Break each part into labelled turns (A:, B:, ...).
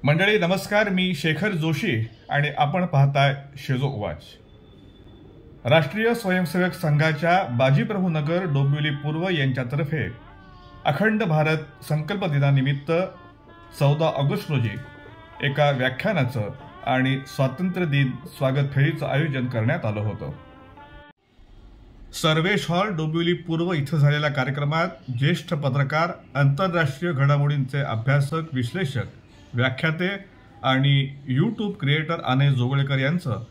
A: मंडळी नमस्कार, मी शेखर जोशी आणि आपण पाहताय शेजो उवाच। राष्ट्रीय स्वयंसेवक संघाच्या बाजीप्रभू नगर डोंबिवली पूर्व यांच्यातर्फे अखंड भारत संकल्प दिनानिमित्त 14 ऑगस्ट रोजी एका व्याख्यानाचं आणि स्वातंत्र्य दिन स्वागत फेरीचं आयोजन करण्यात आलं होतं। सर्वेश हॉल डोंबिवली पूर्व इथं झालेल्या कार्यक्रमात ज्येष्ठ पत्रकार, आंतरराष्ट्रीय घडामोडींचे अभ्यासक, विश्लेषक, व्याख्याते आणि यूट्यूब क्रिएटर अनय जोगळेकर यांचं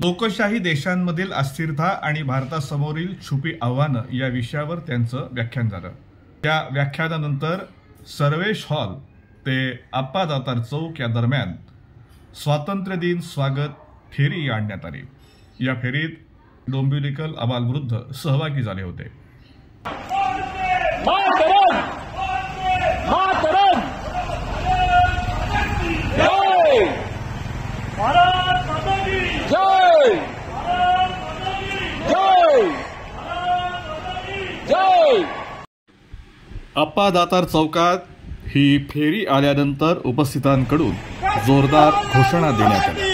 A: लोकशाही देशांमधील अस्थिरता आणि भारतासमोरील छुपी आव्हानं या विषयावर त्यांचं व्याख्यान झालं। त्या व्याख्यानानंतर सर्वेश हॉल ते आप्पा दातार चौक या दरम्यान स्वातंत्र्य दिन स्वागत फेरी आणण्यात आली। या फेरीत डोंबिवलीकर आबालवृद्ध सहभागी झाले होते। आप्पा दातार चौकात ही फेरी आल्यानंतर उपस्थितांकडून जोरदार घोषणा देण्यात आल्या।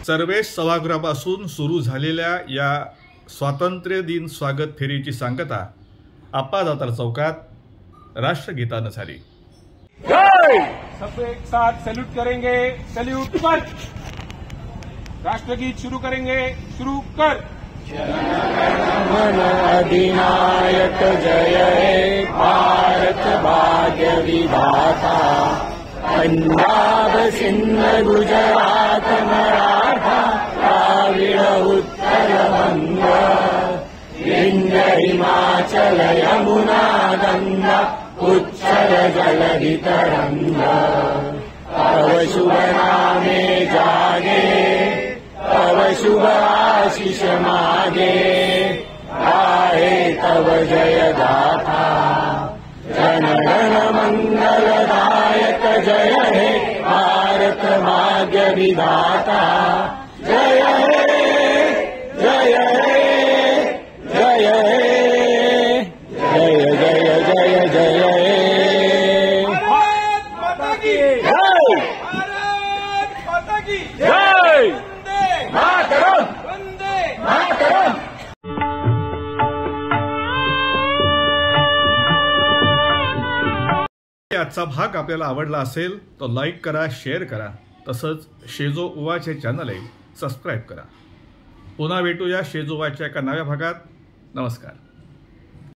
A: सर्वेश सभागृहापासून सुरू झालेल्या या स्वातंत्र्य दिन स्वागत फेरीची सांगता आप्पा दातार चौकात राष्ट्रगीतानं झाली।
B: सब एक साथ सैल्यूट करेंगे, सैल्यूट कर। राष्ट्रगीत शुरू करेंगे, शुरू कर।
C: जनगण अधिनायक जय हे भारत भाग्य विधाता, पंजाब सिंध गुजरात मराठा द्राविड उत्तर बंग, विंध्य हिमाचल यमुना गंगा उच्चल जलधि तरंग, तव शुभ नामे जागे, तव शुभ आशीष मागे, गाहे तव जय गाथा। जनगण मंगलदायक जय हे भारत भाग्य विधाता, जय हे जय हे जय हे जय जय जय जय हे।
B: भारत माता की
C: जय,
B: भारत माता की
C: जय,
B: वंदे
C: मातरम,
B: वंदे
C: मातरम।
A: आजचा भाग आपल्याला आवडला असेल तर लाईक करा, शेअर करा, तसंच शेजो उवाच हे चॅनल आहे सबस्क्राईब करा। पुन्हा भेटूया शेजो उवाचच्या एका नव्या भागात। नमस्कार।